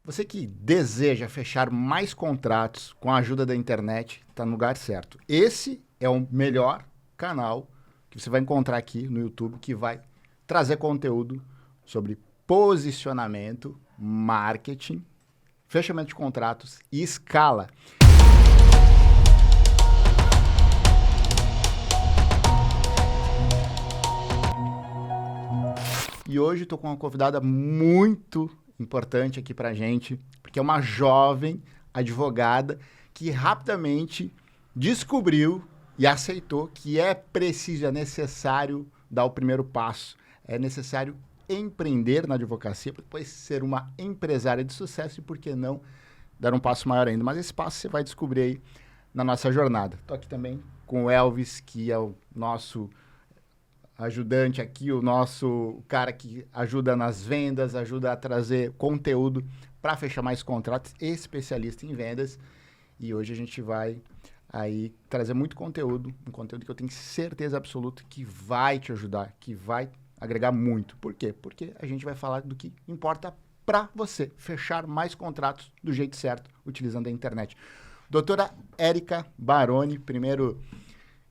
Você que deseja fechar mais contratos com a ajuda da internet, está no lugar certo. Esse é o melhor canal que você vai encontrar aqui no YouTube, que vai trazer conteúdo sobre posicionamento, marketing, fechamento de contratos e escala. E hoje estou com uma convidada muito importante aqui para a gente, porque é uma jovem advogada que rapidamente descobriu e aceitou que é preciso, é necessário dar o primeiro passo. É necessário empreender na advocacia para depois ser uma empresária de sucesso e, por que não, dar um passo maior ainda. Mas esse passo você vai descobrir aí na nossa jornada. Estou aqui também com o Elvis, que é o nosso ajudante aqui, o nosso cara que ajuda nas vendas, ajuda a trazer conteúdo para fechar mais contratos, especialista em vendas. E hoje a gente vai aí trazer muito conteúdo, um conteúdo que eu tenho certeza absoluta que vai te ajudar, que vai agregar muito. Por quê? Porque a gente vai falar do que importa para você fechar mais contratos do jeito certo, utilizando a internet. Doutora Érica Baroni, primeiro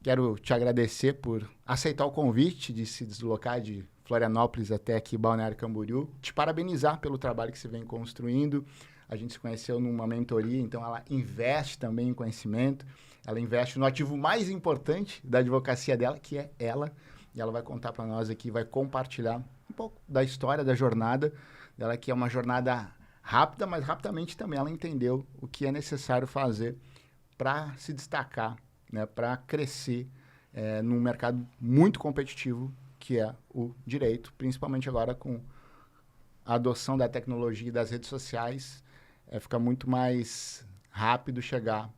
quero te agradecer por aceitar o convite de se deslocar de Florianópolis até aqui, Balneário Camboriú. Te parabenizar pelo trabalho que você vem construindo. A gente se conheceu numa mentoria, então ela investe também em conhecimento. Ela investe no ativo mais importante da advocacia dela, que é ela. E ela vai contar para nós aqui, vai compartilhar um pouco da história, da jornada dela, que é uma jornada rápida, mas rapidamente também ela entendeu o que é necessário fazer para se destacar, né, para crescer num mercado muito competitivo, que é o direito, principalmente agora com a adoção da tecnologia e das redes sociais, fica muito mais rápido chegar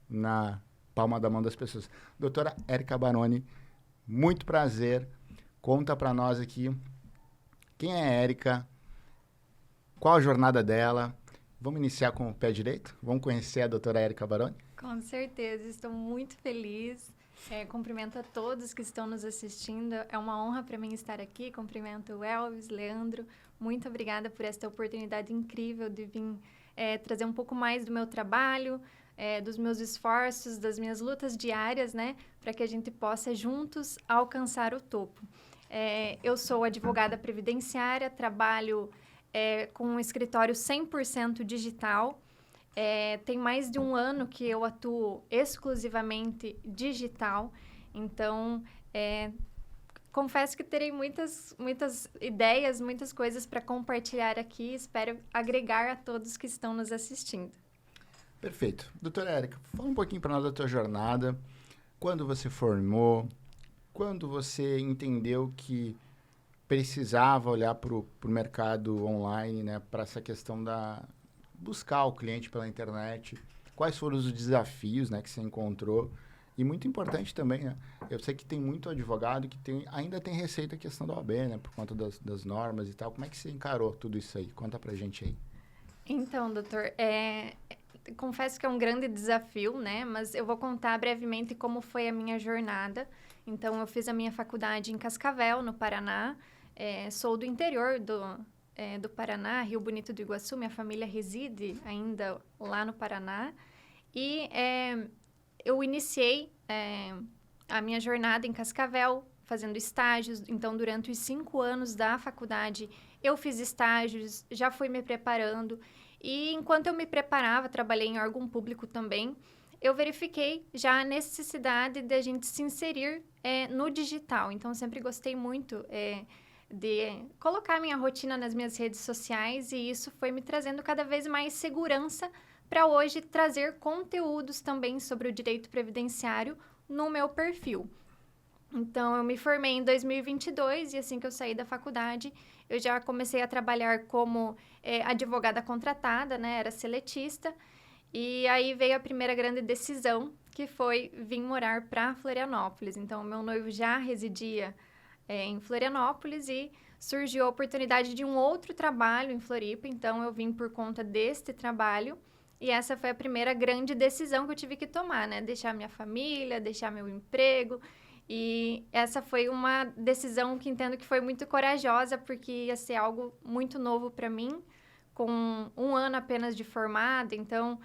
na palma da mão das pessoas. Doutora Érica Baroni, muito prazer. Conta para nós aqui quem é a Érica, qual a jornada dela. Vamos iniciar com o pé direito? Vamos conhecer a doutora Érica Baroni? Com certeza, estou muito feliz. Cumprimento a todos que estão nos assistindo. É uma honra para mim estar aqui. Cumprimento o Elvis, Leandro. Muito obrigada por esta oportunidade incrível de vir trazer um pouco mais do meu trabalho, dos meus esforços, das minhas lutas diárias, né? Para que a gente possa juntos alcançar o topo. Eu sou advogada previdenciária, trabalho com um escritório 100% digital. Tem mais de um ano que eu atuo exclusivamente digital, então confesso que terei muitas ideias, muitas coisas para compartilhar aqui. Espero agregar a todos que estão nos assistindo. Perfeito. Doutora Érica, fala um pouquinho para nós da tua jornada. Quando você formou, quando você entendeu que precisava olhar para o mercado online, né, para essa questão da buscar o cliente pela internet, quais foram os desafios, né, que você encontrou, e muito importante também, né, eu sei que tem muito advogado que ainda tem receio da questão da OAB, né, por conta das normas e tal. Como é que você encarou tudo isso aí? Conta pra gente aí. Então, doutor, confesso que é um grande desafio, né, mas eu vou contar brevemente como foi a minha jornada. Então, eu fiz a minha faculdade em Cascavel, no Paraná. Sou do interior do Paraná, Rio Bonito do Iguaçu. Minha família reside ainda lá no Paraná. E eu iniciei a minha jornada em Cascavel, fazendo estágios. Então, durante os 5 anos da faculdade, eu fiz estágios, já fui me preparando. E enquanto eu me preparava, trabalhei em órgão público também, eu verifiquei já a necessidade de a gente se inserir no digital. Então, sempre gostei muito de colocar minha rotina nas minhas redes sociais, e isso foi me trazendo cada vez mais segurança para hoje trazer conteúdos também sobre o direito previdenciário no meu perfil. Então, eu me formei em 2022 e assim que eu saí da faculdade, eu já comecei a trabalhar como advogada contratada, né? Era seletista. E aí veio a primeira grande decisão, que foi vir morar para Florianópolis. Então, meu noivo já residia em Florianópolis e surgiu a oportunidade de um outro trabalho em Floripa. Então, eu vim por conta deste trabalho. E essa foi a primeira grande decisão que eu tive que tomar, né? Deixar minha família, deixar meu emprego. E essa foi uma decisão que entendo que foi muito corajosa, porque ia ser algo muito novo para mim. Com 1 ano apenas de formada, então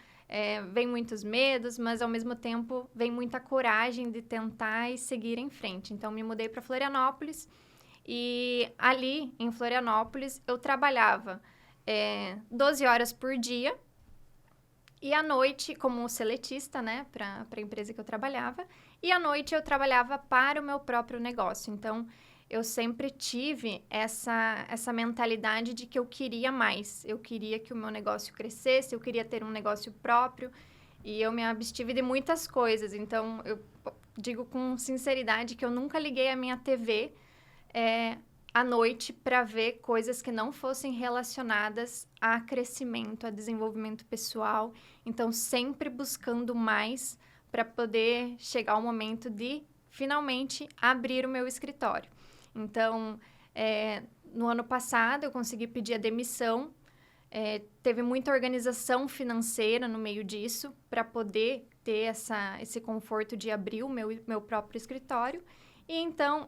vem muitos medos, mas ao mesmo tempo vem muita coragem de tentar e seguir em frente. Então, me mudei para Florianópolis e ali em Florianópolis eu trabalhava 12 horas por dia e à noite, como seletista, né, para a empresa que eu trabalhava, e à noite eu trabalhava para o meu próprio negócio. Então, eu sempre tive essa mentalidade de que eu queria mais. Eu queria que o meu negócio crescesse, eu queria ter um negócio próprio. E eu me abstive de muitas coisas. Então, eu digo com sinceridade que eu nunca liguei a minha TV à noite para ver coisas que não fossem relacionadas a crescimento, a desenvolvimento pessoal. Então, sempre buscando mais para poder chegar ao momento de finalmente abrir o meu escritório. Então, no ano passado, eu consegui pedir a demissão. Teve muita organização financeira no meio disso para poder ter esse conforto de abrir o meu próprio escritório. E então,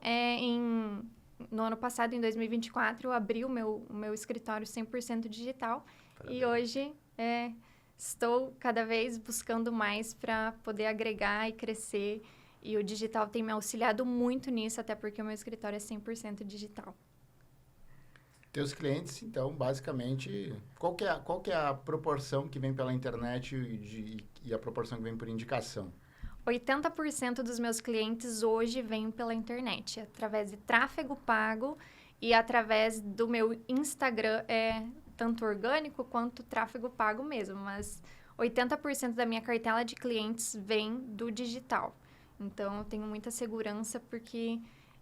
no ano passado, em 2024, eu abri o meu escritório 100% digital. Parabéns. E hoje estou cada vez buscando mais para poder agregar e crescer. E o digital tem me auxiliado muito nisso, até porque o meu escritório é 100% digital. Teus clientes, então, basicamente, qual que é a proporção que vem pela internet e a proporção que vem por indicação? 80% dos meus clientes hoje vêm pela internet, através de tráfego pago e através do meu Instagram, tanto orgânico quanto tráfego pago mesmo, mas 80% da minha cartela de clientes vem do digital. Então, eu tenho muita segurança porque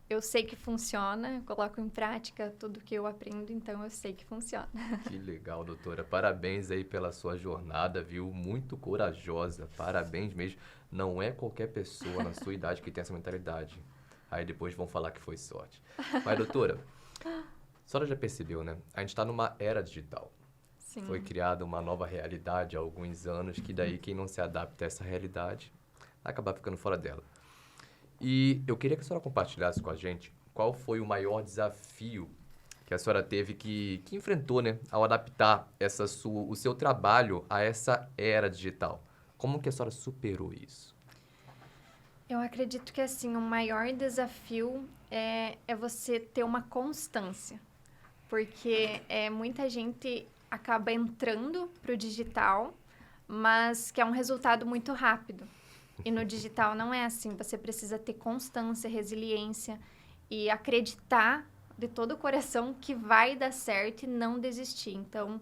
eu sei que funciona, eu coloco em prática tudo que eu aprendo, então eu sei que funciona. Que legal, doutora. Parabéns aí pela sua jornada, viu? Muito corajosa. Parabéns mesmo. Não é qualquer pessoa na sua idade que tem essa mentalidade. Aí depois vão falar que foi sorte. Mas, doutora, a senhora já percebeu, né? A gente está numa era digital. Sim. Foi criada uma nova realidade há alguns anos, que daí quem não se adapta a essa realidade acabar ficando fora dela. E eu queria que a senhora compartilhasse com a gente qual foi o maior desafio que a senhora teve que enfrentou, né, ao adaptar o seu trabalho a essa era digital. Como que a senhora superou isso? Eu acredito que, assim, o maior desafio é você ter uma constância. Porque muita gente acaba entrando para o digital, mas quer um resultado muito rápido. E no digital não é assim. Você precisa ter constância, resiliência e acreditar de todo o coração que vai dar certo e não desistir. Então,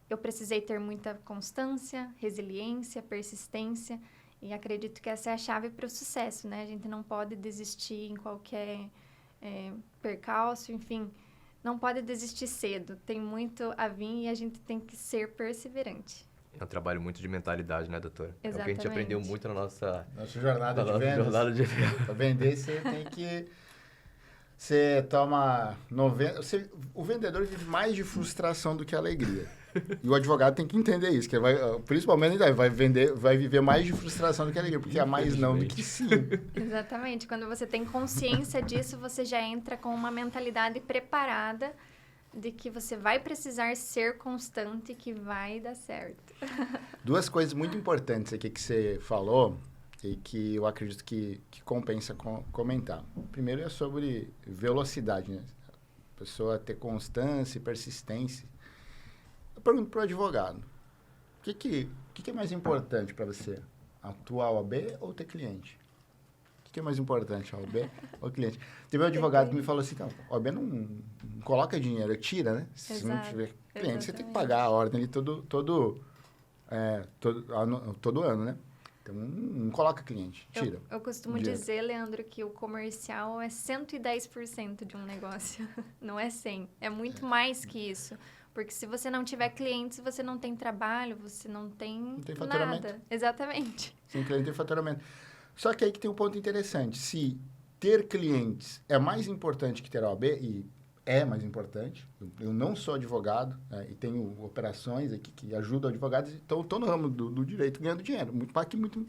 eu precisei ter muita constância, resiliência, persistência. E acredito que essa é a chave para o sucesso, né? A gente não pode desistir em qualquer percalço, enfim. Não pode desistir cedo. Tem muito a vir e a gente tem que ser perseverante. É um trabalho muito de mentalidade, né, doutora? Exatamente. É o que a gente aprendeu muito na nossa jornada de vendas. Para vender, você tem que... Você toma 90... o vendedor vive mais de frustração do que alegria. E o advogado tem que entender isso. Que vai, principalmente, vai viver mais de frustração do que alegria. Porque é mais não do que sim. Exatamente. Quando você tem consciência disso, você já entra com uma mentalidade preparada de que você vai precisar ser constante e que vai dar certo. Duas coisas muito importantes aqui que você falou e que eu acredito que compensa comentar. Primeiro é sobre velocidade, né? A pessoa ter constância e persistência. Eu pergunto para o advogado, o que é mais importante para você? Atuar OAB ou ter cliente? O que é mais importante, a OAB ou cliente? Teve um advogado que me falou assim, OAB não coloca dinheiro, tira, né? Se não tiver cliente, você tem que pagar a ordem ali todo ano, né? Então, não coloca cliente, tira. Eu costumo dizer, Leandro, que o comercial é 110% de um negócio, não é 100%. É muito mais que isso. Porque se você não tiver clientes, você não tem trabalho, você não tem faturamento. Nada. Exatamente. Sem cliente tem faturamento. Só que aí que tem um ponto interessante. Se ter clientes é mais importante que ter a OAB, e é mais importante, eu não sou advogado, né, e tenho operações aqui que ajudam advogados, então estou no ramo do direito ganhando dinheiro.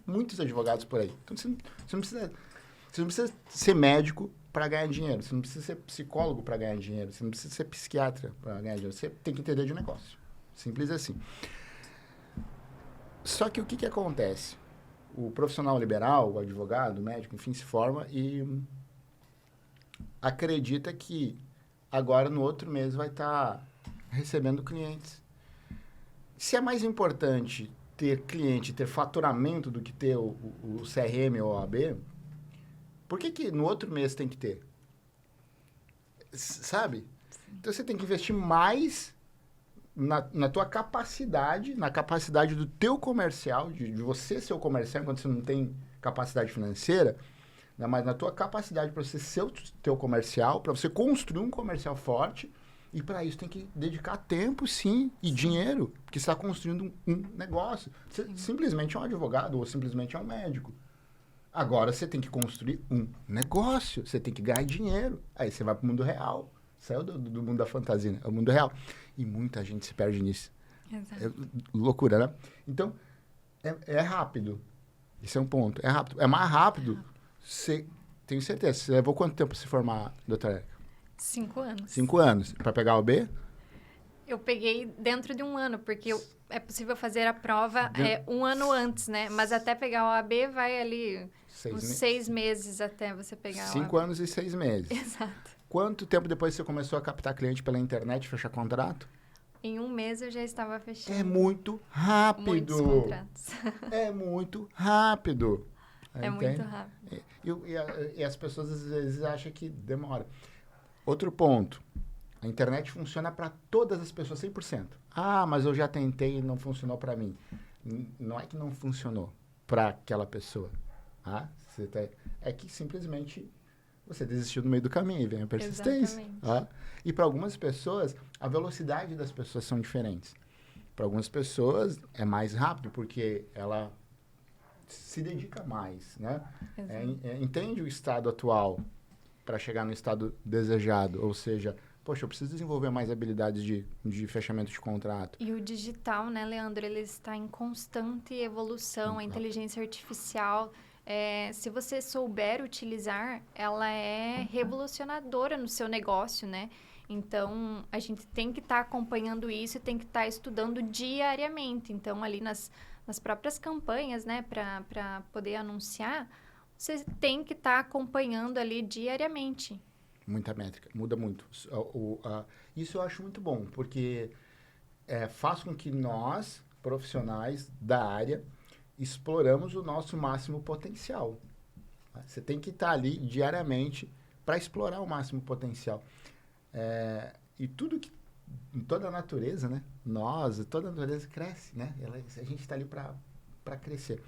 Muitos advogados por aí. Então, você não precisa ser médico para ganhar dinheiro, você não precisa ser psicólogo para ganhar dinheiro, você não precisa ser psiquiatra para ganhar dinheiro, você tem que entender de negócio. Simples assim. Só que o que acontece? O profissional liberal, o advogado, o médico, enfim, se forma e acredita que agora no outro mês vai estar recebendo clientes. Se é mais importante ter cliente, ter faturamento do que ter o CRM ou a OAB, por que no outro mês tem que ter? Sabe? Então você tem que investir mais na tua capacidade, na capacidade do teu comercial, de você ser o comercial, enquanto você não tem capacidade financeira, né? Mas na tua capacidade para você ser o teu comercial, para você construir um comercial forte, e para isso tem que dedicar tempo, sim, e dinheiro, porque você está construindo um negócio. Você simplesmente é um advogado ou simplesmente é um médico. Agora você tem que construir um negócio, você tem que ganhar dinheiro. Aí você vai para o mundo real. Saiu do mundo da fantasia, né? É o mundo real. E muita gente se perde nisso. Exato. É loucura, né? Então, é rápido. Esse é um ponto. É rápido. É mais rápido. Tenho certeza. Você levou quanto tempo para se formar, doutora Érica? 5 anos. 5 anos. Para pegar o B? Eu peguei dentro de 1 ano, porque é possível fazer a prova 1 ano antes, né? Mas até pegar o AB vai ali 6 meses até você pegar o 5 anos e 6 meses. Exato. Quanto tempo depois você começou a captar cliente pela internet, fechar contrato? Em 1 mês eu já estava fechando. É muito rápido. Muitos contratos. É muito rápido. É muito rápido. E as pessoas às vezes acham que demora. Outro ponto. A internet funciona para todas as pessoas, 100%. Ah, mas eu já tentei e não funcionou para mim. Não é que não funcionou para aquela pessoa. Ah, é que simplesmente você desistiu no meio do caminho e vem a persistência. Ah? E para algumas pessoas, a velocidade das pessoas são diferentes. Para algumas pessoas é mais rápido, porque ela se dedica mais, né? Entende o estado atual para chegar no estado desejado, ou seja, poxa, eu preciso desenvolver mais habilidades de fechamento de contrato. E o digital, né, Leandro, ele está em constante evolução, a inteligência artificial, se você souber utilizar, ela é revolucionadora no seu negócio, né? Então, a gente tem que estar acompanhando isso e tem que estar estudando diariamente. Então, ali nas próprias campanhas, né, para poder anunciar, você tem que estar acompanhando ali diariamente. Muita métrica, muda muito. Isso eu acho muito bom, porque faz com que nós, profissionais da área, exploramos o nosso máximo potencial. Você tem que estar ali diariamente para explorar o máximo potencial. E tudo que, em toda a natureza, né? Toda a natureza cresce, né? A gente está ali para crescer.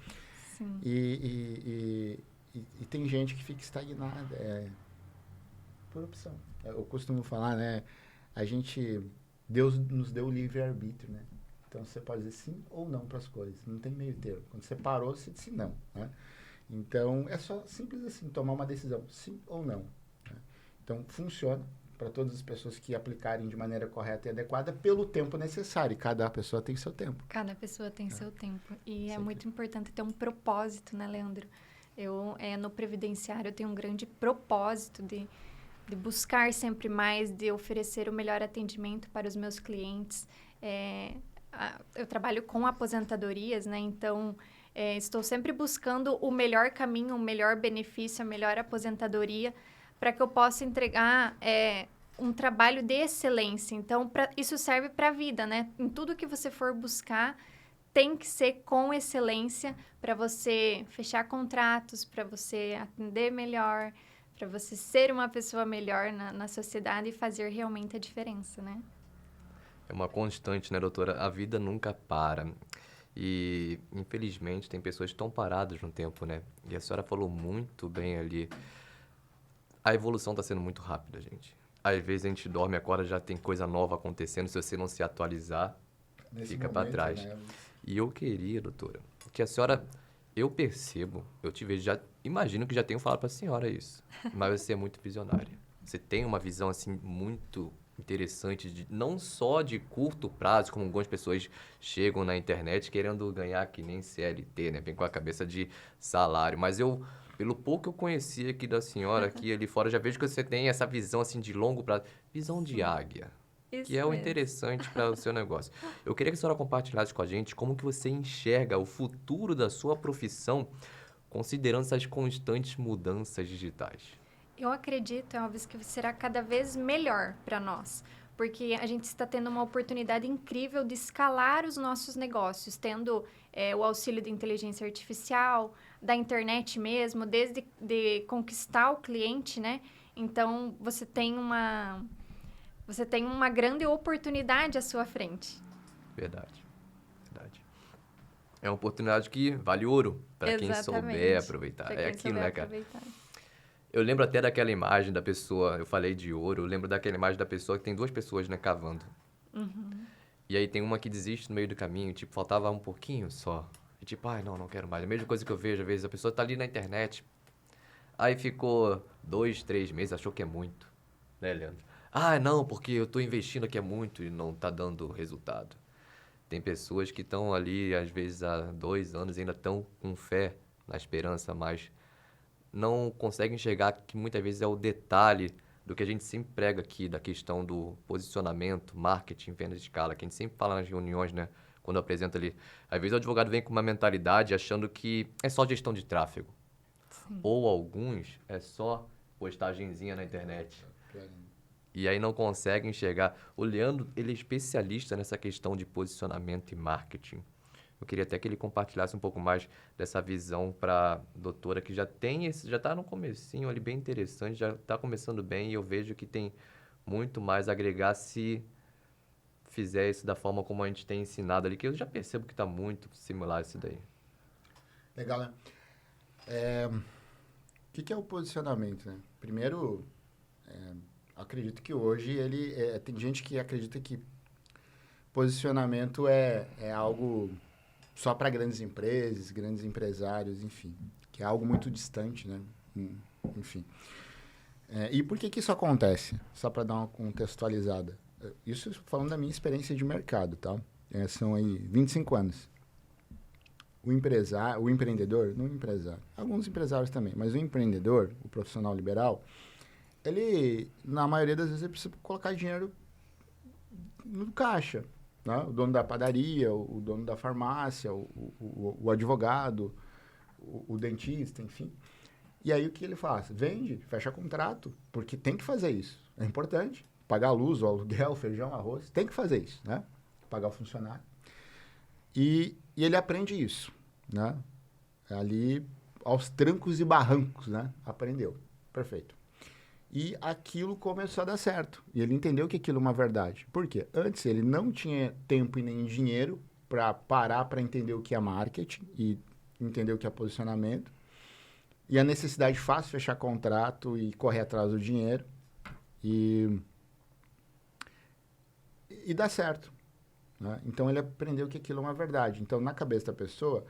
Sim. E tem gente que fica estagnada, por opção. Eu costumo falar, né? Deus nos deu o livre-arbítrio, né? Então, você pode dizer sim ou não para as coisas. Não tem meio termo. Quando você parou, você disse não, né? Então, é só simples assim, tomar uma decisão, sim ou não. Né? Então, funciona para todas as pessoas que aplicarem de maneira correta e adequada pelo tempo necessário. E cada pessoa tem seu tempo. Cada pessoa tem seu tempo. E é muito importante ter um propósito, né, Leandro? No previdenciário, eu tenho um grande propósito de buscar sempre mais, de oferecer o melhor atendimento para os meus clientes. Eu trabalho com aposentadorias, né? Então, estou sempre buscando o melhor caminho, o melhor benefício, a melhor aposentadoria, para que eu possa entregar um trabalho de excelência. Então, isso serve para a vida, né? Em tudo que você for buscar, tem que ser com excelência para você fechar contratos, para você atender melhor, para você ser uma pessoa melhor na sociedade e fazer realmente a diferença, né? É uma constante, né, doutora? A vida nunca para. E, infelizmente, tem pessoas que estão paradas no tempo, né? E a senhora falou muito bem ali. A evolução está sendo muito rápida, gente. Às vezes a gente dorme, acorda, já tem coisa nova acontecendo. Se você não se atualizar, fica para trás. Né? E eu queria, doutora, que a senhora... Eu percebo, eu te vejo, já imagino que já tenho falado para a senhora isso, mas você é muito visionária. Você tem uma visão, assim, muito interessante, não só de curto prazo, como algumas pessoas chegam na internet querendo ganhar que nem CLT, né? Vem com a cabeça de salário. Mas eu, pelo pouco que eu conheci aqui da senhora, aqui ali fora, já vejo que você tem essa visão, assim, de longo prazo. Visão de águia. Isso que é o mesmo. interessante para o seu negócio. Eu queria que a senhora compartilhasse com a gente como que você enxerga o futuro da sua profissão, considerando essas constantes mudanças digitais. Eu acredito, Elvis, que será cada vez melhor para nós, porque a gente está tendo uma oportunidade incrível de escalar os nossos negócios, tendo o auxílio da inteligência artificial, da internet mesmo, desde de conquistar o cliente, né? Então, você tem uma grande oportunidade à sua frente. Verdade, verdade. É uma oportunidade que vale ouro para quem souber aproveitar. Pra É quem aquilo, souber né, cara? aproveitar. Eu lembro até daquela imagem da pessoa, eu falei de ouro, eu lembro daquela imagem da pessoa que tem duas pessoas, né, cavando. E aí tem uma que desiste no meio do caminho, tipo, faltava um pouquinho só. E tipo, ai, não quero mais. A mesma coisa que eu vejo, às vezes, a pessoa tá ali na internet, aí ficou 2, 3 meses, achou que é muito, né, Leandro? Ah, não, porque eu tô investindo aqui é muito e não tá dando resultado. Tem pessoas que estão ali, às vezes, há 2 anos e ainda estão com fé, na esperança, mas não conseguem enxergar que muitas vezes é o detalhe do que a gente sempre prega aqui, da questão do posicionamento, marketing, venda de escala, que a gente sempre fala nas reuniões, né? Quando apresenta ali. Às vezes o advogado vem com uma mentalidade achando que é só gestão de tráfego. Sim. Ou alguns é só postagenzinha na internet. E aí não consegue enxergar. O Leandro, ele é especialista nessa questão de posicionamento e marketing. Eu queria até que ele compartilhasse um pouco mais dessa visão para a doutora, que já está no comecinho ali bem interessante, já está começando bem e eu vejo que tem muito mais a agregar se fizer isso da forma como a gente tem ensinado ali, que eu já percebo que está muito similar isso daí. Legal, né? O que é o posicionamento, né? Primeiro, acredito que hoje tem gente que acredita que posicionamento é algo só para grandes empresas, grandes empresários, enfim, que é algo muito distante, né? Enfim. E por que isso acontece? Só para dar uma contextualizada. Isso falando da minha experiência de mercado, tá? São aí 25 anos. O empreendedor, não o empresário, alguns empresários também, mas o empreendedor, o profissional liberal, ele, na maioria das vezes, ele precisa colocar dinheiro no caixa. Né? O dono da padaria, o dono da farmácia, o advogado, o dentista, enfim. E aí o que ele faz? Vende, fecha contrato, porque tem que fazer isso. É importante. Pagar a luz, o aluguel, feijão, arroz, tem que fazer isso, né? Pagar o funcionário. E ele aprende isso, né? Ali, aos trancos e barrancos, né? Aprendeu. Perfeito. E aquilo começou a dar certo. E ele entendeu que aquilo é uma verdade. Por quê? Antes ele não tinha tempo e nem dinheiro para parar para entender o que é marketing e entender o que é posicionamento. E a necessidade fácil fechar contrato e correr atrás do dinheiro. E dá certo. Né? Então ele aprendeu que aquilo é uma verdade. Então, na cabeça da pessoa,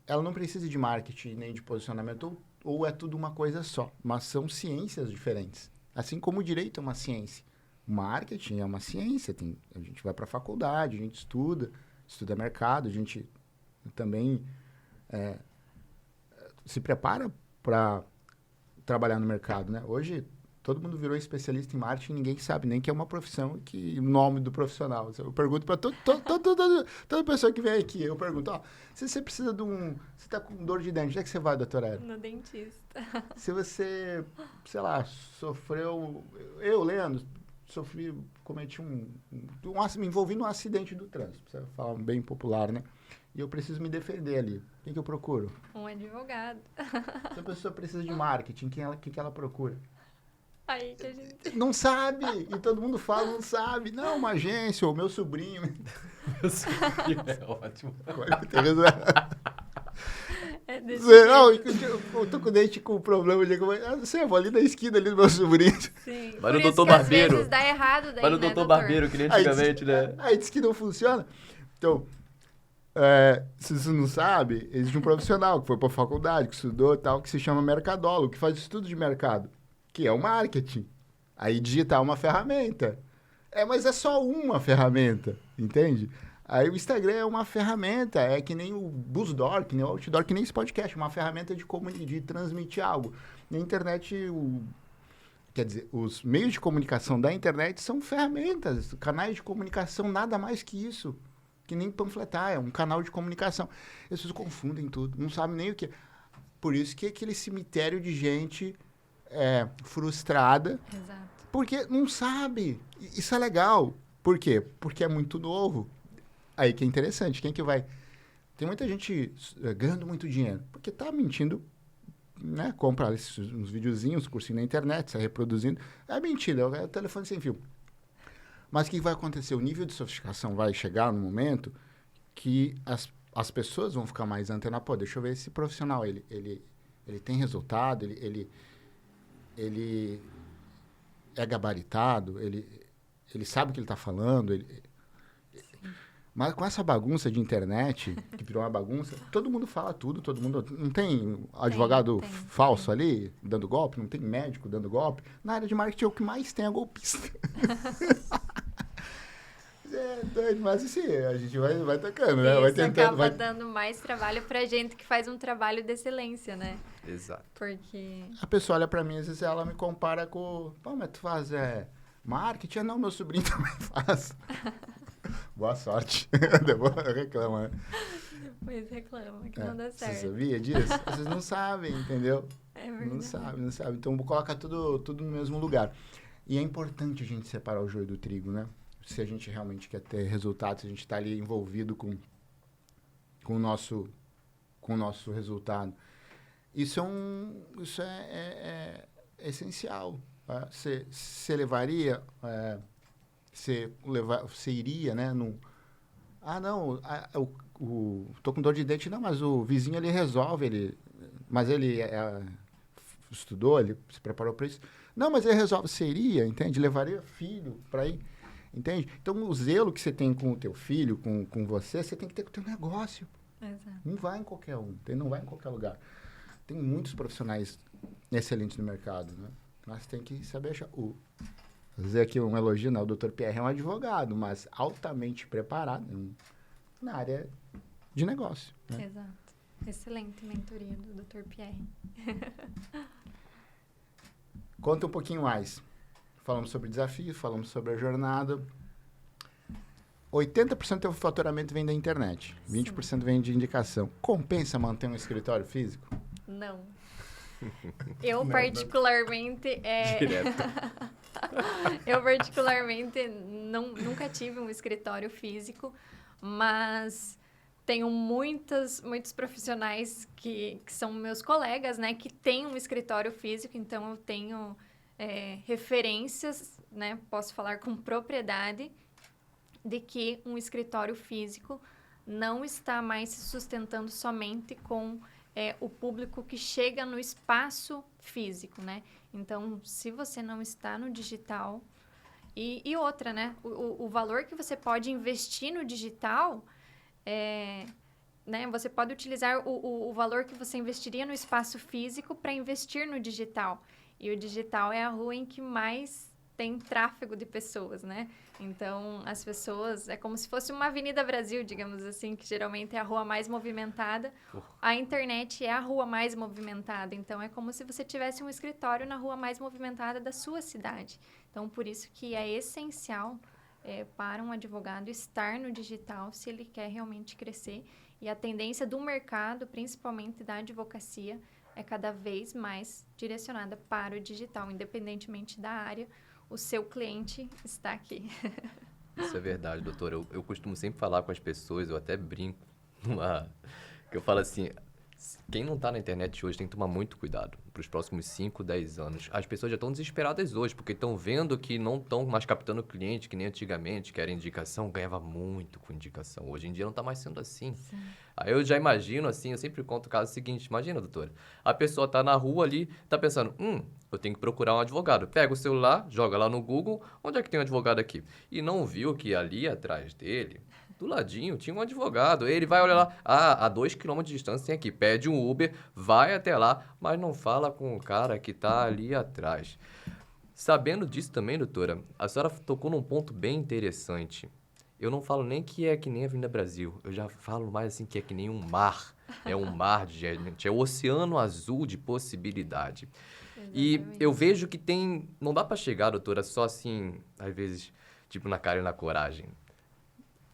ela não precisa de marketing nem de posicionamento, ou é tudo uma coisa só, mas são ciências diferentes. Assim como o direito é uma ciência. O marketing é uma ciência. A gente vai para a faculdade, a gente estuda mercado, a gente também se prepara para trabalhar no mercado. Né? Hoje, todo mundo virou especialista em marketing, ninguém sabe nem que é uma profissão, que o nome do profissional. Eu pergunto para toda pessoa que vem aqui, eu pergunto, se você precisa de você está com dor de dente, onde é que você vai, doutora Érica? No dentista. Se você, sei lá, sofreu... Leandro, cometi me envolvi num acidente do trânsito, pra você falar bem popular, né? E eu preciso me defender ali. Quem que eu procuro? Um advogado. Se a pessoa precisa de marketing, quem que ela procura? Aí que a gente... Não sabe! E todo mundo fala, não sabe. Não, uma agência, ou meu sobrinho. Meu sobrinho é ótimo. Não, eu tô com o dente com problema. Eu vou ali na esquina ali do meu sobrinho. Sim. Vai Por no isso doutor que às Barbeiro. vezes dá errado daí, Vai no né, doutor Barbeiro, que nem antigamente, né? Aí diz que não funciona. Então, se você não sabe, existe um profissional que foi pra faculdade, que estudou tal, que se chama mercadólogo, que faz estudo de mercado, que é o marketing. Aí digital é uma ferramenta. Mas é só uma ferramenta, entende? Aí o Instagram é uma ferramenta, é que nem o BuzzDoor, que nem o Outdoor, que nem esse podcast, uma ferramenta de transmitir algo. Na internet, Quer dizer, os meios de comunicação da internet são ferramentas, canais de comunicação, nada mais que isso. Que nem panfletar, é um canal de comunicação. As pessoas confundem tudo, não sabem nem o que é. Por isso que é aquele cemitério de gente frustrada, Exato. porque não sabe. Isso é legal. Por quê? Porque é muito novo. Aí que é interessante. Quem que vai... Tem muita gente ganhando muito dinheiro, porque tá mentindo, né? Compra uns videozinhos, cursinho na internet, sai reproduzindo. É mentira, é o telefone sem fio. Mas o que vai acontecer? O nível de sofisticação vai chegar no momento que as pessoas vão ficar mais antenadas. Pô, deixa eu ver esse profissional. Ele tem resultado, ele é gabaritado, ele sabe o que ele está falando. Mas com essa bagunça de internet, que virou uma bagunça, todo mundo fala tudo, todo mundo... Não tem advogado falso ali, dando golpe, não tem médico dando golpe. Na área de marketing, o que mais tem é golpista. É doido, mas assim, a gente vai tocando, né? Vai tentando... acaba dando mais trabalho pra gente que faz um trabalho de excelência, né? Exato. Porque... A pessoa olha pra mim, às vezes ela me compara com... Pô, mas tu faz marketing? Não, meu sobrinho também faz. Boa sorte. Reclama, né? Depois reclama que não dá certo. Você sabia disso? Vocês não sabem, entendeu? É verdade. Não sabe. Então, coloca tudo no mesmo lugar. E é importante a gente separar o joio do trigo, né? Se a gente realmente quer ter resultados, se a gente está ali envolvido com o nosso resultado. Isso é essencial. Tá? Você levaria... Você iria, né? Tô com dor de dente. Não, mas o vizinho, ele resolve. Mas ele estudou, ele se preparou para isso. Não, mas ele resolve. Você iria, entende? Levaria filho para ir, entende? Então, o zelo que você tem com o teu filho, com você tem que ter com o teu negócio. Exato. Não vai em qualquer um, não vai em qualquer lugar. Tem muitos profissionais excelentes no mercado, né? Mas tem que saber achar... Vou dizer aqui um elogio, não, o Dr. Pierre é um advogado, mas altamente preparado na área de negócio. Né? Exato. Excelente mentoria do Dr. Pierre. Conta um pouquinho mais. Falamos sobre desafios, falamos sobre a jornada. 80% do teu faturamento vem da internet, 20% vem de indicação. Compensa manter um escritório físico? Não. Eu particularmente... Direto. Eu particularmente nunca tive um escritório físico, mas tenho muitos profissionais que são meus colegas, né, que têm um escritório físico, então eu tenho referências, né, posso falar com propriedade de que um escritório físico não está mais se sustentando somente com o público que chega no espaço físico, né? Então, se você não está no digital... E outra, né? O valor que você pode investir no digital, né? Você pode utilizar o valor que você investiria no espaço físico para investir no digital. E o digital é a rua em que mais tem tráfego de pessoas, né? Então, as pessoas... É como se fosse uma Avenida Brasil, digamos assim, que geralmente é a rua mais movimentada. A internet é a rua mais movimentada. Então, é como se você tivesse um escritório na rua mais movimentada da sua cidade. Então, por isso que é essencial para um advogado estar no digital se ele quer realmente crescer. E a tendência do mercado, principalmente da advocacia, é cada vez mais direcionada para o digital, independentemente da área. O seu cliente está aqui. Isso é verdade, doutora. Eu costumo sempre falar com as pessoas, eu até brinco, que eu falo assim, quem não está na internet hoje tem que tomar muito cuidado para os próximos 5, 10 anos. As pessoas já estão desesperadas hoje, porque estão vendo que não estão mais captando cliente, que nem antigamente, que era indicação, ganhava muito com indicação. Hoje em dia não está mais sendo assim. Sim. Aí eu já imagino, assim, eu sempre conto o caso seguinte, imagina, doutora, a pessoa está na rua ali, está pensando, eu tenho que procurar um advogado. Pega o celular, joga lá no Google, onde é que tem um advogado aqui? E não viu que ali atrás dele, do ladinho, tinha um advogado. Ele vai olhar lá, a 2 km de distância tem aqui, pede um Uber, vai até lá, mas não fala com o cara que está ali atrás. Sabendo disso também, doutora, a senhora tocou num ponto bem interessante. Eu não falo nem que é que nem a Avenida Brasil, eu já falo mais assim que é que nem um mar. É um mar de gente, é o oceano azul de possibilidade. E Exatamente. eu vejo que não dá para chegar, doutora, só assim, às vezes, tipo, na cara e na coragem.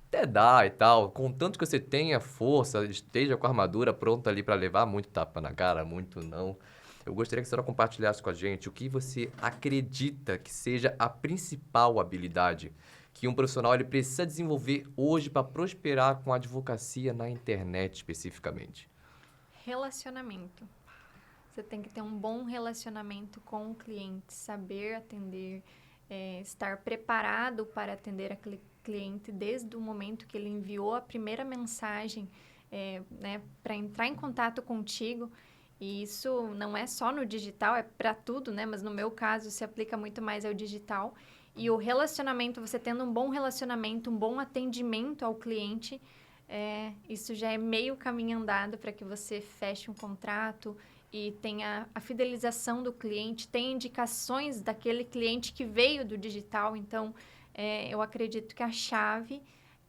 Até dá e tal, contanto que você tenha força, esteja com a armadura pronta ali para levar muito tapa na cara, muito não. Eu gostaria que a senhora compartilhasse com a gente o que você acredita que seja a principal habilidade que um profissional ele precisa desenvolver hoje para prosperar com a advocacia na internet especificamente. Relacionamento. Você tem que ter um bom relacionamento com o cliente, saber atender, estar preparado para atender aquele cliente desde o momento que ele enviou a primeira mensagem, né, para entrar em contato contigo. E isso não é só no digital, é para tudo, né? Mas no meu caso se aplica muito mais ao digital. E o relacionamento, você tendo um bom relacionamento, um bom atendimento ao cliente, isso já é meio caminho andado para que você feche um contrato e tenha a fidelização do cliente, tenha indicações daquele cliente que veio do digital. Então, eu acredito que a chave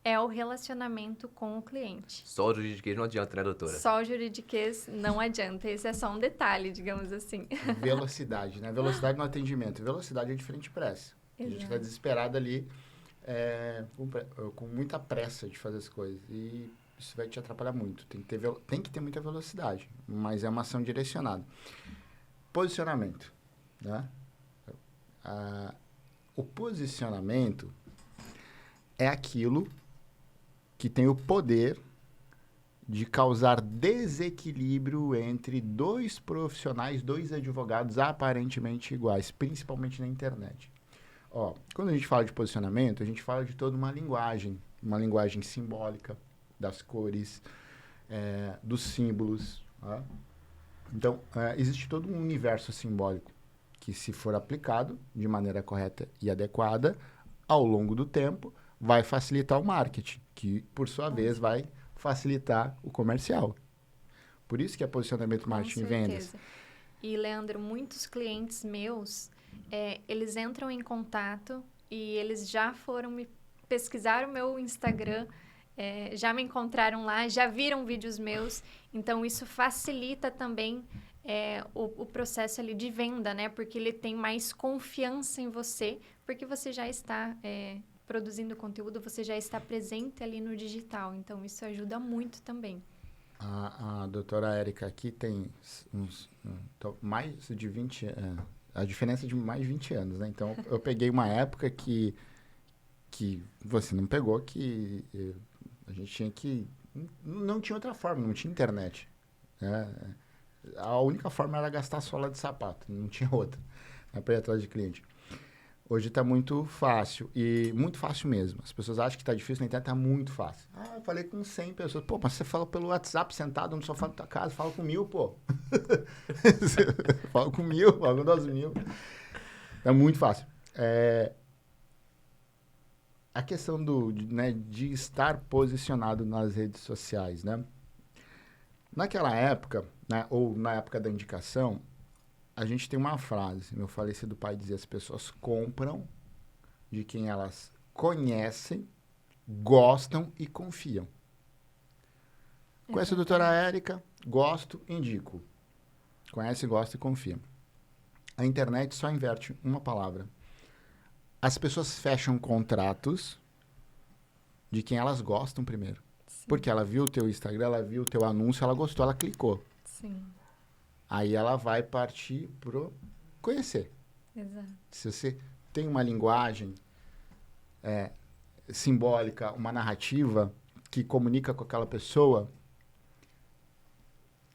é o relacionamento com o cliente. Só o juridiquês não adianta, né, doutora? Só o juridiquês não adianta. Esse é só um detalhe, digamos assim. Velocidade, né? Velocidade no atendimento. Velocidade é diferente de pressa. A gente está desesperado ali, com muita pressa de fazer as coisas. E isso vai te atrapalhar muito. Tem que ter muita velocidade, mas é uma ação direcionada. Posicionamento, né? O posicionamento é aquilo que tem o poder de causar desequilíbrio entre dois profissionais, dois advogados aparentemente iguais, principalmente na internet. Quando a gente fala de posicionamento, a gente fala de toda uma linguagem simbólica, das cores, dos símbolos. Tá? Então, existe todo um universo simbólico que, se for aplicado de maneira correta e adequada, ao longo do tempo, vai facilitar o marketing, que, por sua vez, vai facilitar o comercial. Por isso que é posicionamento, marketing e vendas. E, Leandro, muitos clientes meus, eles entram em contato e eles já foram pesquisar o meu Instagram, já me encontraram lá, já viram vídeos meus. Então, isso facilita também o processo ali de venda, né? Porque ele tem mais confiança em você, porque você já está produzindo conteúdo, você já está presente ali no digital. Então, isso ajuda muito também. A doutora Érica aqui tem mais de 20 anos. A diferença é de mais de 20 anos, né? Então, eu peguei uma época que você não pegou, que a gente tinha que... Não tinha outra forma, não tinha internet. Né? A única forma era gastar sola de sapato, não tinha outra, né, para ir atrás de cliente. Hoje está muito fácil, e muito fácil mesmo. As pessoas acham que está difícil, na internet está muito fácil. Eu falei com 100 pessoas. Pô, mas você fala pelo WhatsApp sentado no sofá da tua casa, fala com 1000, pô. Fala com 1000, fala com 2000. É muito fácil. A questão de estar posicionado nas redes sociais, né? Naquela época, né, ou na época da indicação, a gente tem uma frase, meu falecido pai dizia: as pessoas compram de quem elas conhecem, gostam e confiam. Conhece a doutora Érica? Gosto, indico. Conhece, gosta e confia. A internet só inverte uma palavra. As pessoas fecham contratos de quem elas gostam primeiro. Sim. Porque ela viu o teu Instagram, ela viu o teu anúncio, ela gostou, ela clicou. Sim. Aí ela vai partir pro conhecer. Exato. Se você tem uma linguagem simbólica, uma narrativa que comunica com aquela pessoa,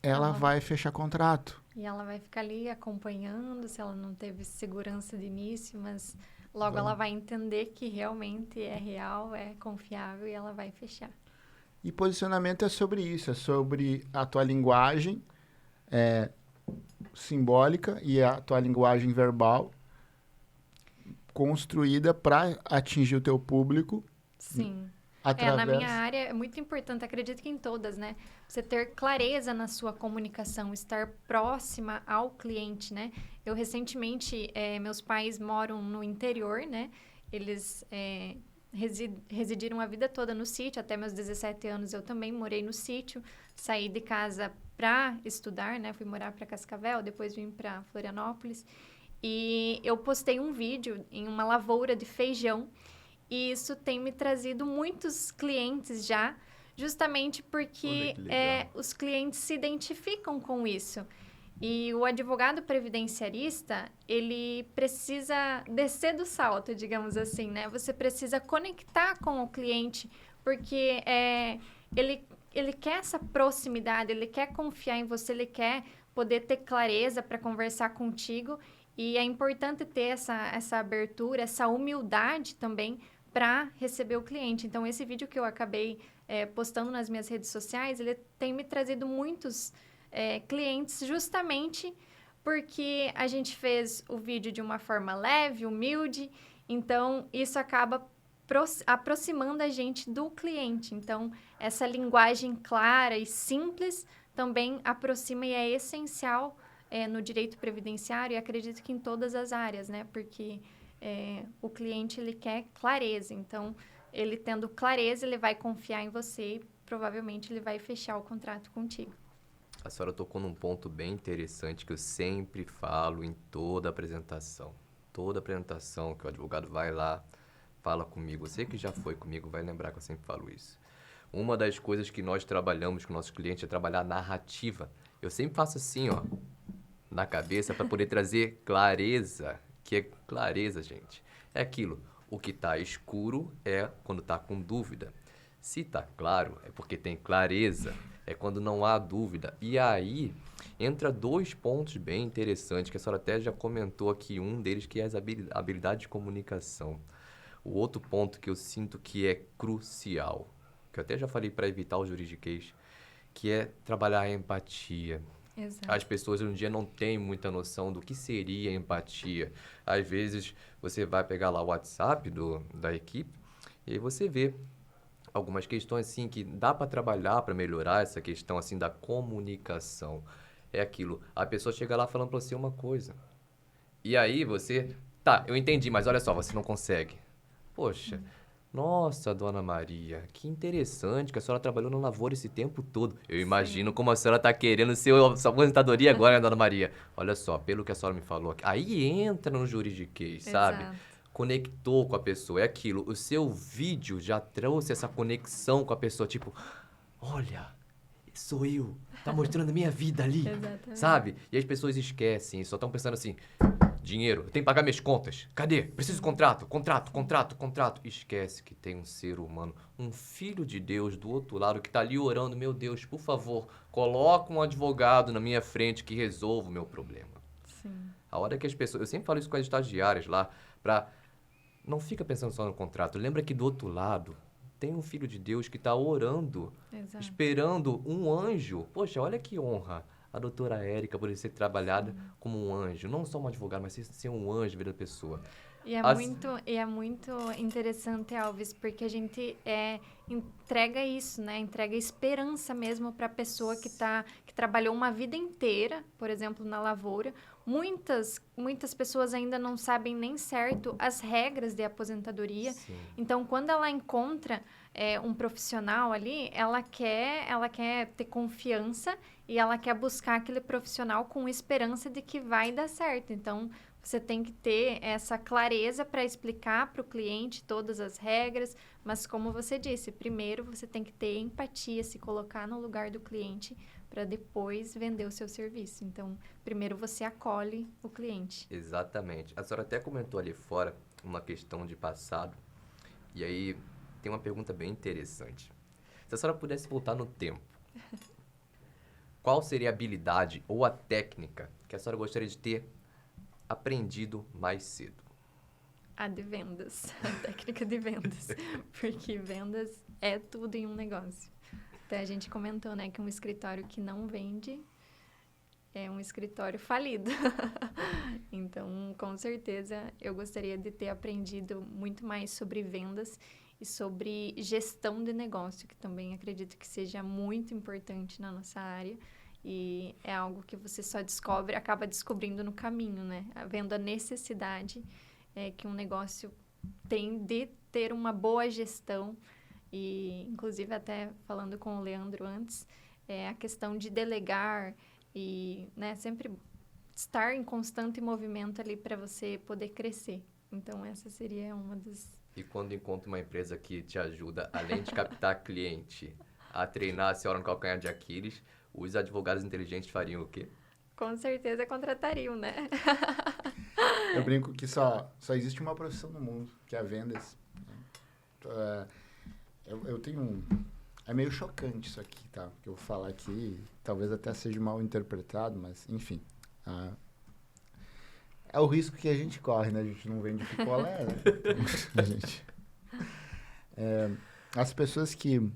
ela vai fechar contrato. E ela vai ficar ali acompanhando, se ela não teve segurança de início, mas logo ela vai entender que realmente é real, é confiável e ela vai fechar. E posicionamento é sobre isso, é sobre a tua linguagem simbólica e a tua linguagem verbal construída para atingir o teu público. Sim. Através... Na minha área é muito importante, acredito que em todas, né? Você ter clareza na sua comunicação, estar próxima ao cliente, né? Eu recentemente, meus pais moram no interior, né? Eles residiram a vida toda no sítio. Até meus 17 anos eu também morei no sítio. Saí de casa para estudar, né? Fui morar para Cascavel, depois vim para Florianópolis. E eu postei um vídeo em uma lavoura de feijão. E isso tem me trazido muitos clientes já, justamente porque os clientes se identificam com isso. E o advogado previdenciarista, ele precisa descer do salto, digamos assim, né? Você precisa conectar com o cliente, porque ele quer essa proximidade, ele quer confiar em você, ele quer poder ter clareza para conversar contigo. E é importante ter essa abertura, essa humildade também para receber o cliente. Então, esse vídeo que eu acabei postando nas minhas redes sociais, ele tem me trazido muitos clientes justamente porque a gente fez o vídeo de uma forma leve, humilde. Então, isso acaba aproximando a gente do cliente. Então, essa linguagem clara e simples também aproxima e é essencial no direito previdenciário, e acredito que em todas as áreas, né? Porque o cliente, ele quer clareza. Então, ele tendo clareza, ele vai confiar em você e provavelmente ele vai fechar o contrato contigo. A senhora tocou num ponto bem interessante que eu sempre falo em toda apresentação. Toda apresentação que o advogado vai lá, fala comigo. Você que já foi comigo vai lembrar que eu sempre falo isso. Uma das coisas que nós trabalhamos com nossos clientes é trabalhar a narrativa. Eu sempre faço assim, ó, na cabeça para poder trazer clareza. Que é clareza, gente. É aquilo, o que está escuro é quando está com dúvida. Se está claro, é porque tem clareza. É quando não há dúvida. E aí, entra 2 pontos bem interessantes, que a senhora até já comentou aqui, um deles que é a habilidade de comunicação. O outro ponto que eu sinto que é crucial, que eu até já falei para evitar o juridiquês, que é trabalhar a empatia. Exato. As pessoas hoje em dia não têm muita noção do que seria empatia. Às vezes, você vai pegar lá o WhatsApp da equipe e aí você vê algumas questões assim que dá para trabalhar para melhorar essa questão assim da comunicação. É aquilo, a pessoa chega lá falando para você uma coisa. E aí você, tá, eu entendi, mas olha só, você não consegue. Poxa, nossa, dona Maria, que interessante que a senhora trabalhou na lavoura esse tempo todo. Eu imagino como a senhora tá querendo ser sua aposentadoria agora, né, dona Maria? Olha só, pelo que a senhora me falou aqui, aí entra no juridiquês, sabe? Exato. Conectou com a pessoa, é aquilo. O seu vídeo já trouxe essa conexão com a pessoa, tipo, olha, sou eu, tá mostrando a minha vida ali, Exatamente. sabe? E as pessoas esquecem, só estão pensando assim, dinheiro, eu tenho que pagar minhas contas, cadê? Preciso de contrato. Esquece que tem um ser humano, um filho de Deus do outro lado que tá ali orando, meu Deus, por favor, coloca um advogado na minha frente que resolva o meu problema. Sim. A hora que as pessoas, eu sempre falo isso com as estagiárias lá, não fica pensando só no contrato. Lembra que do outro lado tem um filho de Deus que está orando, Exato. esperando um anjo. Poxa, olha que honra a doutora Érica poder ser trabalhada como um anjo. Não só um advogado, mas ser um anjo na vida da pessoa. E é muito interessante, Alves, porque a gente entrega isso, né? Entrega esperança mesmo para a pessoa que trabalhou uma vida inteira, por exemplo, na lavoura. Muitas pessoas ainda não sabem nem certo as regras de aposentadoria. Sim. Então, quando ela encontra um profissional ali, ela quer ter confiança e ela quer buscar aquele profissional com esperança de que vai dar certo. Então, você tem que ter essa clareza para explicar para o cliente todas as regras, mas como você disse, primeiro você tem que ter empatia, se colocar no lugar do cliente para depois vender o seu serviço. Então, primeiro você acolhe o cliente. Exatamente. A senhora até comentou ali fora uma questão de passado, e aí tem uma pergunta bem interessante. Se a senhora pudesse voltar no tempo, qual seria a habilidade ou a técnica que a senhora gostaria de ter aprendido mais cedo? A de vendas, a técnica de vendas, porque vendas é tudo em um negócio. Até a gente comentou, né, que um escritório que não vende é um escritório falido. Então, com certeza, eu gostaria de ter aprendido muito mais sobre vendas e sobre gestão de negócio, que também acredito que seja muito importante na nossa área. E é algo que você só acaba descobrindo no caminho, né? Vendo a necessidade que um negócio tem de ter uma boa gestão e, inclusive, até falando com o Leandro antes, a questão de delegar e, né, sempre estar em constante movimento ali para você poder crescer. Então, essa seria uma das... E quando encontra uma empresa que te ajuda, além de captar cliente, a treinar a senhora no calcanhar de Aquiles, os advogados inteligentes fariam o quê? Com certeza contratariam, né? Eu brinco que só existe uma profissão no mundo, que é a vendas. Eu tenho um... É meio chocante isso aqui, tá? Que eu vou falar aqui, talvez até seja mal interpretado, mas, enfim. É o risco que a gente corre, né? A gente não vende picolé, né? As pessoas que...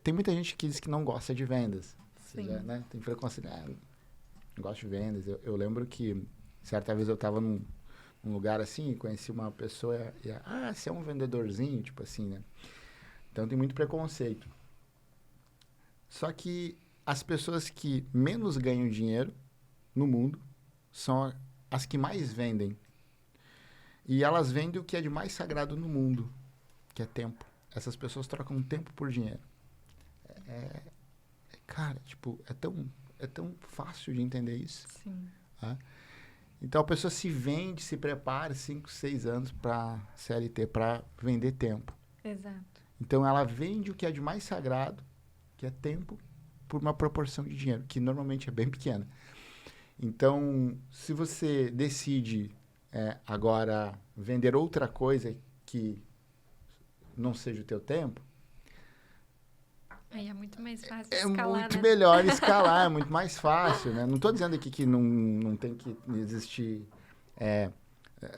Tem muita gente que diz que não gosta de vendas. Sim. Seja, né? Tem frequência, não gosto de vendas. Eu lembro que, certa vez eu estava num lugar assim, conheci uma pessoa e você é um vendedorzinho, tipo assim, né? Então tem muito preconceito. Só que as pessoas que menos ganham dinheiro no mundo são as que mais vendem. E elas vendem o que é de mais sagrado no mundo, que é tempo. Essas pessoas trocam tempo por dinheiro. Cara, tipo, é tão fácil de entender isso. Sim. Tá? Então a pessoa se vende, se prepara 5, 6 anos para CLT, para vender tempo. Exato. Então ela vende o que é de mais sagrado, que é tempo, por uma proporção de dinheiro, que normalmente é bem pequena. Então, se você decide agora vender outra coisa que não seja o teu tempo, Aí é muito mais fácil escalar, muito né? melhor escalar, é muito mais fácil, né? Não estou dizendo aqui que não tem que existir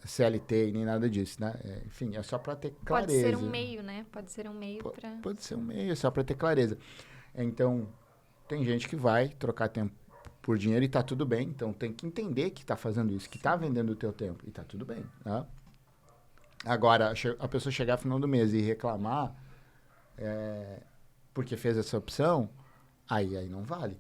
CLT e nem nada disso, né? Enfim, é só para ter clareza. Pode ser um meio, né? Pode ser um meio para... Pode ser um meio, só para ter clareza. Então, tem gente que vai trocar tempo por dinheiro e tá tudo bem. Então, tem que entender que tá fazendo isso, que tá vendendo o teu tempo. E tá tudo bem, né? Agora, a pessoa chegar no final do mês e reclamar porque fez essa opção, aí não vale.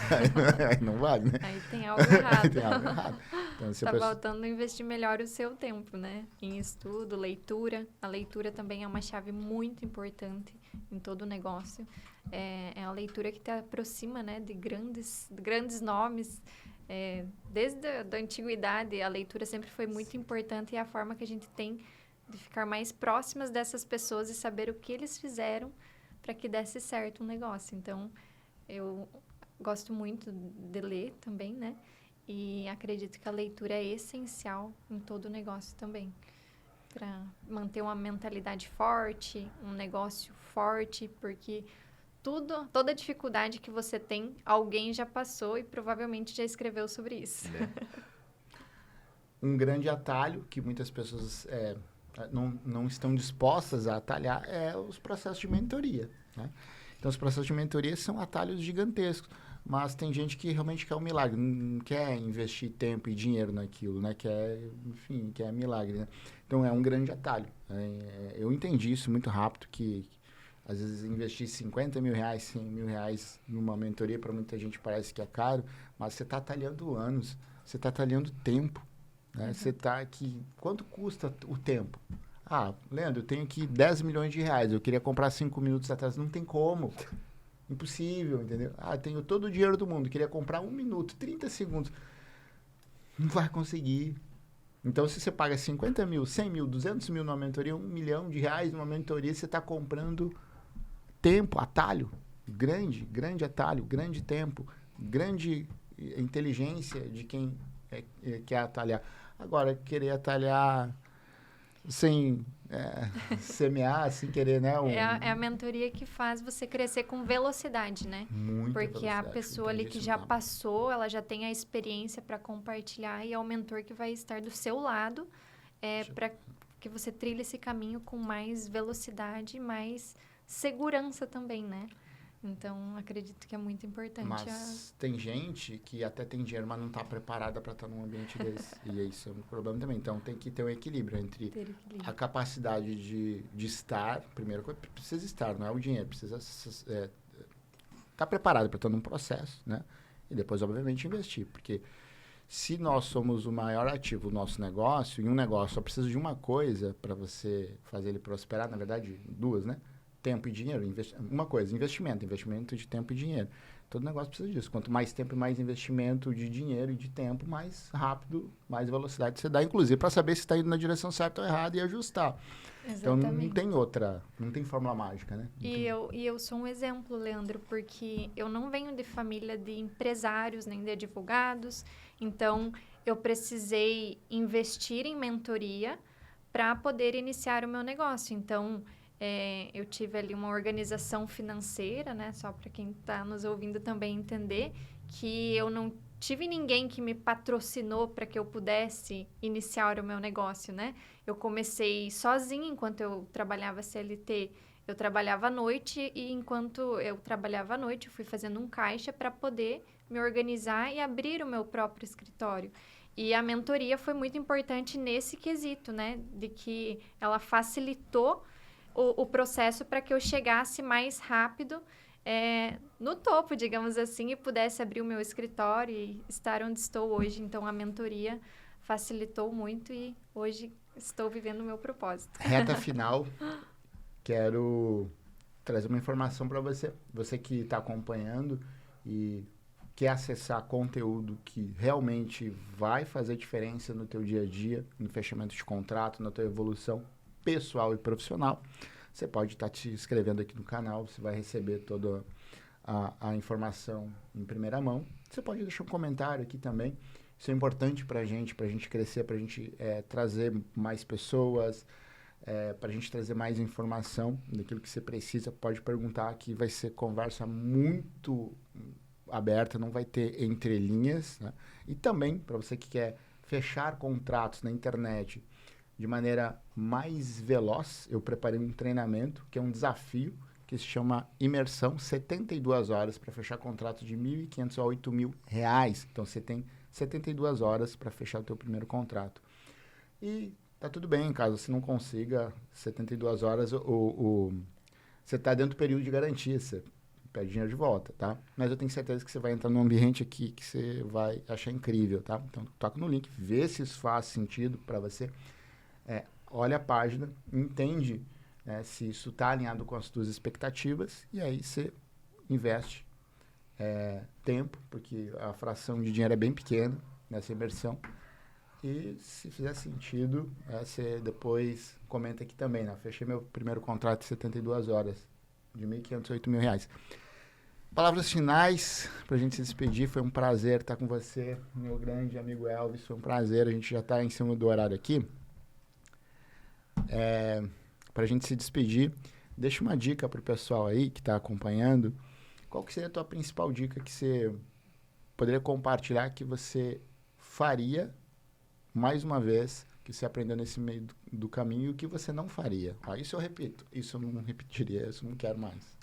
aí não vale, né? Aí tem algo errado. Tem algo errado. Então, se a Tá pessoa... faltando investir melhor o seu tempo, né? Em estudo, leitura. A leitura também é uma chave muito importante em todo o negócio. É a leitura que te aproxima, né, de grandes nomes. Desde a antiguidade, a leitura sempre foi muito importante e é a forma que a gente tem de ficar mais próximas dessas pessoas e saber o que eles fizeram para que desse certo um negócio. Então, eu gosto muito de ler também, né? E acredito que a leitura é essencial em todo o negócio também. Para manter uma mentalidade forte, um negócio forte, porque toda dificuldade que você tem, alguém já passou e provavelmente já escreveu sobre isso. Né? Um grande atalho que muitas pessoas não estão dispostas a atalhar é os processos de mentoria, né? Então, os processos de mentoria são atalhos gigantescos, mas tem gente que realmente quer um milagre, não quer investir tempo e dinheiro naquilo, né? Quer milagre, né? Então, é um grande atalho. Eu entendi isso muito rápido, que às vezes investir 50 mil reais, 100 mil reais numa mentoria, para muita gente parece que é caro, mas você está atalhando anos, você está atalhando tempo, né? Você está aqui... Quanto custa o tempo? Leandro, eu tenho aqui 10 milhões de reais, eu queria comprar 5 minutos atrás. Não tem como. Impossível, entendeu? Tenho todo o dinheiro do mundo, queria comprar 1 minuto, 30 segundos. Não vai conseguir. Então, se você paga 50 mil, 100 mil, 200 mil numa mentoria, 1 milhão de reais numa mentoria, você está comprando tempo, atalho. Grande atalho, grande tempo, grande inteligência de quem quer atalhar. Agora, querer atalhar sem semear, sem querer, né? É a mentoria que faz você crescer com velocidade, né? Muita Porque a velocidade, pessoa ali que entendi já isso, passou, ela já tem a experiência para compartilhar e é o mentor que vai estar do seu lado para que você trilhe esse caminho com mais velocidade e mais segurança também, né? Então, acredito que é muito importante. Mas tem gente que até tem dinheiro, mas não está preparada para estar num ambiente desse. E isso é um problema também. Então, tem que ter um equilíbrio entre a capacidade de estar. Primeiro, precisa estar, não é o dinheiro. Precisa estar preparado para estar num processo, né? E depois, obviamente, investir. Porque se nós somos o maior ativo do nosso negócio, e um negócio só precisa de uma coisa para você fazer ele prosperar, na verdade, duas, né? Tempo e dinheiro. Uma coisa, investimento de tempo e dinheiro. Todo negócio precisa disso. Quanto mais tempo e mais investimento de dinheiro e de tempo, mais rápido, mais velocidade você dá, inclusive para saber se está indo na direção certa ou errada e ajustar. Exatamente. Então não tem outra, não tem fórmula mágica, né? E eu sou um exemplo, Leandro, porque eu não venho de família de empresários nem de advogados, então eu precisei investir em mentoria para poder iniciar o meu negócio. Então, eu tive ali uma organização financeira, né? Só para quem está nos ouvindo também entender que eu não tive ninguém que me patrocinou para que eu pudesse iniciar o meu negócio, né? Eu comecei sozinha enquanto eu trabalhava CLT. Eu trabalhava à noite e enquanto eu trabalhava à noite, eu fui fazendo um caixa para poder me organizar e abrir o meu próprio escritório. E a mentoria foi muito importante nesse quesito, né? De que ela facilitou o processo para que eu chegasse mais rápido no topo, digamos assim, e pudesse abrir o meu escritório e estar onde estou hoje. Então, a mentoria facilitou muito e hoje estou vivendo o meu propósito. Reta final, quero trazer uma informação para você. Você que está acompanhando e quer acessar conteúdo que realmente vai fazer diferença no teu dia a dia, no fechamento de contrato, na tua evolução pessoal e profissional, você pode estar te inscrevendo aqui no canal, você vai receber toda a informação em primeira mão. Você pode deixar um comentário aqui também. Isso é importante para a gente crescer, para a gente trazer mais pessoas, para a gente trazer mais informação daquilo que você precisa. Pode perguntar, que vai ser conversa muito aberta, não vai ter entrelinhas, né? E também, para você que quer fechar contratos na internet de maneira mais veloz, eu preparei um treinamento, que é um desafio, que se chama Imersão, 72 horas para fechar contrato de R$ 1.500 a R$ 8.000. Então, você tem 72 horas para fechar o teu primeiro contrato. E tá tudo bem, caso você não consiga 72 horas, você está dentro do período de garantia, você pede dinheiro de volta, tá? Mas eu tenho certeza que você vai entrar num ambiente aqui que você vai achar incrível, tá? Então, toca no link, vê se isso faz sentido para você. Olha a página, entende se isso está alinhado com as tuas expectativas e aí você investe tempo, porque a fração de dinheiro é bem pequena nessa imersão. E se fizer sentido, você depois comenta aqui também, né? Fechei meu primeiro contrato de 72 horas, de R$ 1.500 a R$ 8.000. Palavras finais, para a gente se despedir. Foi um prazer estar com você, meu grande amigo Elvis. Foi um prazer, a gente já está em cima do horário aqui. Para a gente se despedir, deixa uma dica para o pessoal aí que está acompanhando. Qual que seria a tua principal dica que você poderia compartilhar, que você faria mais uma vez, que você aprendeu nesse meio do caminho, e o que você não faria? Isso eu repito, isso eu não repetiria, isso eu não quero mais.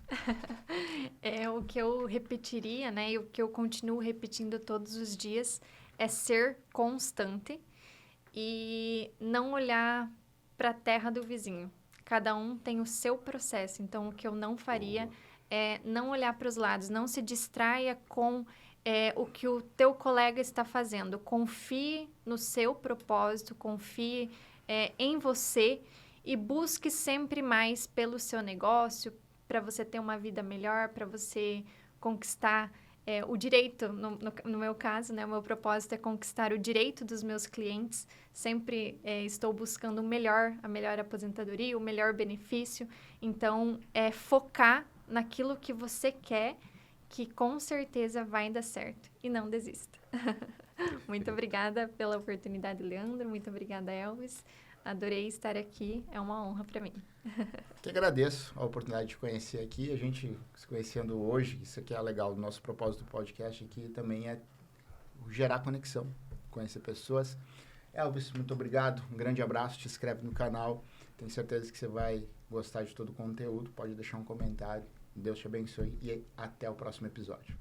O que eu repetiria, né, e o que eu continuo repetindo todos os dias é ser constante e não olhar para a terra do vizinho. Cada um tem o seu processo, então o que eu não faria é não olhar para os lados, não se distraia com o que o teu colega está fazendo. Confie no seu propósito, confie em você e busque sempre mais pelo seu negócio, para você ter uma vida melhor, para você conquistar o direito, no meu caso, né, o meu propósito é conquistar o direito dos meus clientes. Sempre estou buscando a melhor aposentadoria, o melhor benefício. Então, focar naquilo que você quer, que com certeza vai dar certo. E não desista. Muito obrigada pela oportunidade, Leandro. Muito obrigada, Elvis. Adorei estar aqui. É uma honra para mim. Que agradeço a oportunidade de te conhecer aqui. A gente se conhecendo hoje, isso aqui é legal. O nosso propósito do podcast aqui também é gerar conexão, conhecer pessoas. Elvis, muito obrigado. Um grande abraço. Te inscreve no canal. Tenho certeza que você vai gostar de todo o conteúdo. Pode deixar um comentário. Deus te abençoe e até o próximo episódio.